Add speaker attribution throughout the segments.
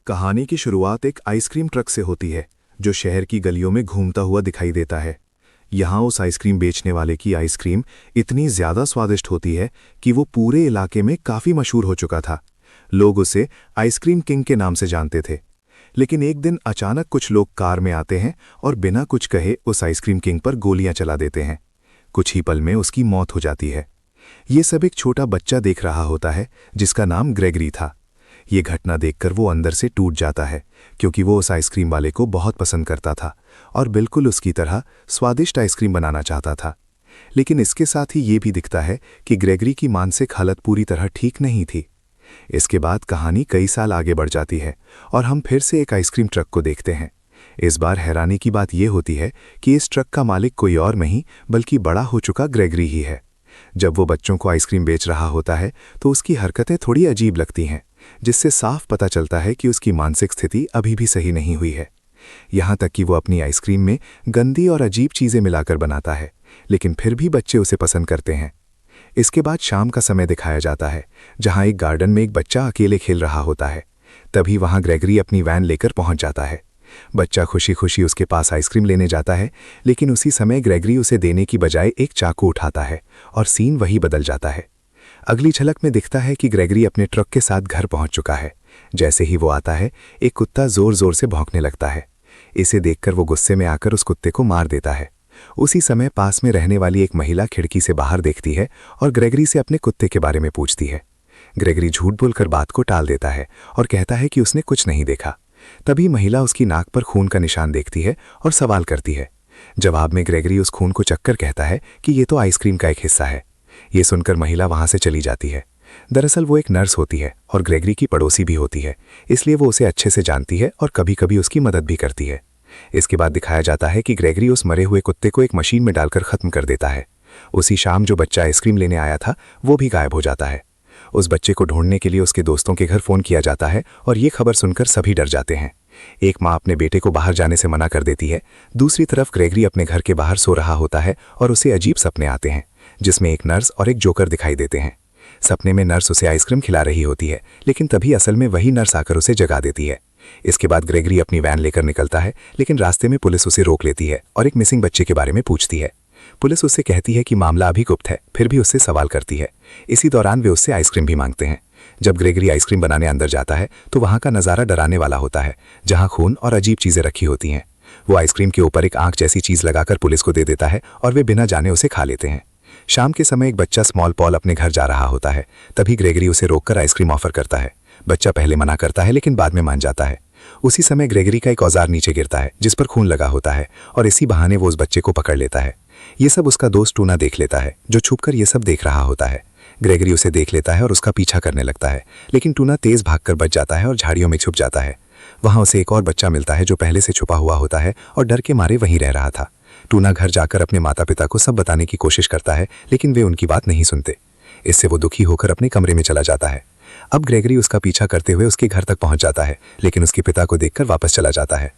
Speaker 1: कहानी की शुरुआत एक आइसक्रीम ट्रक से होती है जो शहर की गलियों में घूमता हुआ दिखाई देता है। यहाँ उस आइसक्रीम बेचने वाले की आइसक्रीम इतनी ज़्यादा स्वादिष्ट होती है कि वो पूरे इलाके में काफ़ी मशहूर हो चुका था। लोग उसे आइसक्रीम किंग के नाम से जानते थे। लेकिन एक दिन अचानक कुछ लोग कार में आते हैं और बिना कुछ कहे उस आइसक्रीम किंग पर गोलियां चला देते हैं। कुछ ही पल में उसकी मौत हो जाती है। ये सब एक छोटा बच्चा देख रहा होता है जिसका नाम ग्रेगरी था। ये घटना देखकर वो अंदर से टूट जाता है क्योंकि वो उस आइसक्रीम वाले को बहुत पसंद करता था और बिल्कुल उसकी तरह स्वादिष्ट आइसक्रीम बनाना चाहता था। लेकिन इसके साथ ही ये भी दिखता है कि ग्रेगरी की मानसिक हालत पूरी तरह ठीक नहीं थी। इसके बाद कहानी कई साल आगे बढ़ जाती है और हम फिर से एक आइसक्रीम ट्रक को देखते हैं। इस बार हैरानी की बात यह होती है कि इस ट्रक का मालिक कोई और नहीं बल्कि बड़ा हो चुका ग्रेगरी ही है। जब वो बच्चों को आइसक्रीम बेच रहा होता है तो उसकी हरकतें थोड़ी अजीब लगती हैं, जिससे साफ पता चलता है कि उसकी मानसिक स्थिति अभी भी सही नहीं हुई है। यहाँ तक कि वो अपनी आइसक्रीम में गंदी और अजीब चीज़ें मिलाकर बनाता है, लेकिन फिर भी बच्चे उसे पसंद करते हैं। इसके बाद शाम का समय दिखाया जाता है जहाँ एक गार्डन में एक बच्चा अकेले खेल रहा होता है। तभी वहाँ ग्रेगरी अपनी वैन लेकर पहुँच जाता है। बच्चा खुशी खुशी उसके पास आइसक्रीम लेने जाता है, लेकिन उसी समय ग्रेगरी उसे देने की बजाय एक चाकू उठाता है और सीन वही बदल जाता है। अगली झलक में दिखता है कि ग्रेगरी अपने ट्रक के साथ घर पहुंच चुका है। जैसे ही वो आता है, एक कुत्ता जोर जोर से भौंकने लगता है। इसे देखकर वो गुस्से में आकर उस कुत्ते को मार देता है। उसी समय पास में रहने वाली एक महिला खिड़की से बाहर देखती है और ग्रेगरी से अपने कुत्ते के बारे में पूछती है। ग्रेगरी झूठ बोलकर बात को टाल देता है और कहता है कि उसने कुछ नहीं देखा। तभी महिला उसकी नाक पर खून का निशान देखती है और सवाल करती है। जवाब में ग्रेगरी उस खून को चखकर कहता है कि ये तो आइसक्रीम का एक हिस्सा है। ये सुनकर महिला वहां से चली जाती है। दरअसल वो एक नर्स होती है और ग्रेगरी की पड़ोसी भी होती है, इसलिए वो उसे अच्छे से जानती है और कभी कभी उसकी मदद भी करती है। इसके बाद दिखाया जाता है कि ग्रेगरी उस मरे हुए कुत्ते को एक मशीन में डालकर खत्म कर देता है। उसी शाम जो बच्चा आइसक्रीम लेने आया था वो भी गायब हो जाता है। उस बच्चे को ढूंढने के लिए उसके दोस्तों के घर फोन किया जाता है और ये खबर सुनकर सभी डर जाते हैं। एक माँ अपने बेटे को बाहर जाने से मना कर देती है। दूसरी तरफ ग्रेगरी अपने घर के बाहर सो रहा होता है और उसे अजीब सपने आते हैं जिसमें एक नर्स और एक जोकर दिखाई देते हैं। सपने में नर्स उसे आइसक्रीम खिला रही होती है, लेकिन तभी असल में वही नर्स आकर उसे जगा देती है। इसके बाद ग्रेगरी अपनी वैन लेकर निकलता है, लेकिन रास्ते में पुलिस उसे रोक लेती है और एक मिसिंग बच्चे के बारे में पूछती है। पुलिस उससे कहती है कि मामला अभी गुप्त है, फिर भी उससे सवाल करती है। इसी दौरान वे उससे आइसक्रीम भी मांगते हैं। जब ग्रेगरी आइसक्रीम बनाने अंदर जाता है तो वहाँ का नज़ारा डराने वाला होता है, जहाँ खून और अजीब चीज़ें रखी होती हैं। वो आइसक्रीम के ऊपर एक आंख जैसी चीज़ लगाकर पुलिस को दे देता है और वे बिना जाने उसे खा लेते हैं। शाम के समय एक बच्चा स्मॉल पॉल अपने घर जा रहा होता है। तभी ग्रेगरी उसे रोककर आइसक्रीम ऑफर करता है। बच्चा पहले मना करता है, लेकिन बाद में मान जाता है। उसी समय ग्रेगरी का एक औजार नीचे गिरता है जिस पर खून लगा होता है और इसी बहाने वो उस बच्चे को पकड़ लेता है। ये सब उसका दोस्त टूना देख लेता है, जो छुपकर ये सब देख रहा होता है। ग्रेगरी उसे देख लेता है और उसका पीछा करने लगता है, लेकिन टूना तेज भागकर बच जाता है और झाड़ियों में छुप जाता है। वहां उसे एक और बच्चा मिलता है जो पहले से छुपा हुआ होता है और डर के मारे वहीं रह रहा था। टूना घर जाकर अपने माता पिता को सब बताने की कोशिश करता है, लेकिन वे उनकी बात नहीं सुनते। इससे वो दुखी होकर अपने कमरे में चला जाता है। अब ग्रेगरी उसका पीछा करते हुए उसके घर तक पहुंच जाता है, लेकिन उसके पिता को देखकर वापस चला जाता है।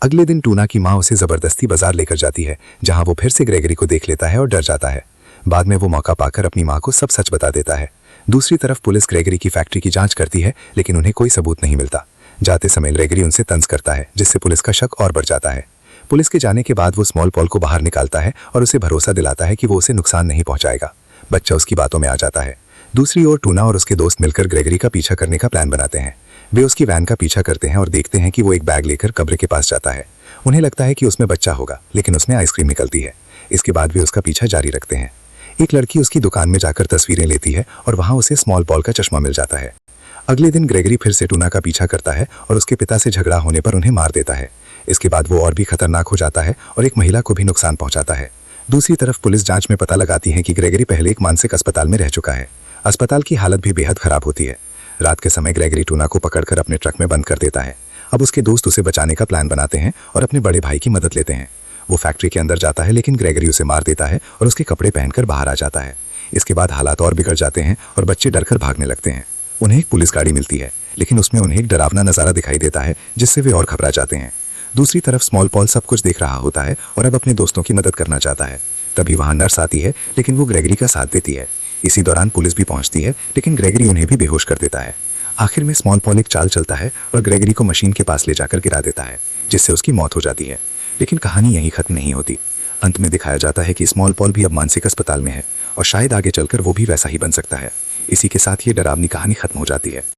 Speaker 1: अगले दिन टूना की माँ उसे जबरदस्ती बाजार लेकर जाती है, जहां वो फिर से ग्रेगरी को देख लेता है और डर जाता है। बाद में वो मौका पाकर अपनी माँ को सब सच बता देता है। दूसरी तरफ पुलिस ग्रेगरी की फैक्ट्री की जांच करती है, लेकिन उन्हें कोई सबूत नहीं मिलता। जाते समय ग्रेगरी उनसे तंज करता है, जिससे पुलिस का शक और बढ़ जाता है। पुलिस के जाने के बाद वो स्मॉल पॉल को बाहर निकालता है और उसे भरोसा दिलाता है कि वो उसे नुकसान नहीं पहुंचाएगा। बच्चा उसकी बातों में आ जाता है। दूसरी ओर टूना और उसके दोस्त मिलकर ग्रेगरी का पीछा करने का प्लान बनाते हैं। वे उसकी वैन का पीछा करते हैं और देखते हैं कि वो एक बैग लेकर कब्र के पास जाता है। उन्हें लगता है कि उसमें बच्चा होगा, लेकिन उसमें आइसक्रीम निकलती है। इसके बाद वे उसका पीछा जारी रखते हैं। एक लड़की उसकी दुकान में जाकर तस्वीरें लेती है और वहां उसे स्मॉल पॉल का चश्मा मिल जाता है। अगले दिन ग्रेगरी फिर से टूना का पीछा करता है और उसके पिता से झगड़ा होने पर उन्हें मार देता है। इसके बाद वो और भी खतरनाक हो जाता है और एक महिला को भी नुकसान पहुंचाता है। दूसरी तरफ पुलिस जांच में पता लगाती है कि ग्रेगरी पहले एक मानसिक अस्पताल में रह चुका है। अस्पताल की हालत भी बेहद खराब होती है। रात के समय ग्रेगरी टूना को पकड़कर अपने ट्रक में बंद कर देता है। अब उसके दोस्त उसे बचाने का प्लान बनाते हैं और अपने बड़े भाई की मदद लेते हैं। वो फैक्ट्री के अंदर जाता है, लेकिन ग्रेगरी उसे मार देता है और उसके कपड़े पहनकर बाहर आ जाता है। इसके बाद हालात और बिगड़ जाते हैं और बच्चे डरकर भागने लगते हैं। उन्हें एक पुलिस गाड़ी मिलती है, लेकिन उसमें उन्हें एक डरावना नज़ारा दिखाई देता है, जिससे वे और घबरा जाते हैं। दूसरी तरफ स्मॉल पॉल सब कुछ देख रहा होता है और अब अपने दोस्तों की मदद करना चाहता है। तभी वहां नर्स आती है, लेकिन वो ग्रेगरी का साथ देती है। इसी दौरान पुलिस भी पहुंचती है, लेकिन ग्रेगरी उन्हें भी बेहोश कर देता है।
Speaker 2: आखिर में स्मॉल पॉल एक चाल चलता है और ग्रेगरी को मशीन के पास ले जाकर गिरा देता है, जिससे उसकी मौत हो जाती है। लेकिन कहानी यहीं खत्म नहीं होती। अंत में दिखाया जाता है कि स्मॉल पॉल भी अब मानसिक अस्पताल में है और शायद आगे चलकर वो भी वैसा ही बन सकता है। इसी के साथ ये डरावनी कहानी खत्म हो जाती है।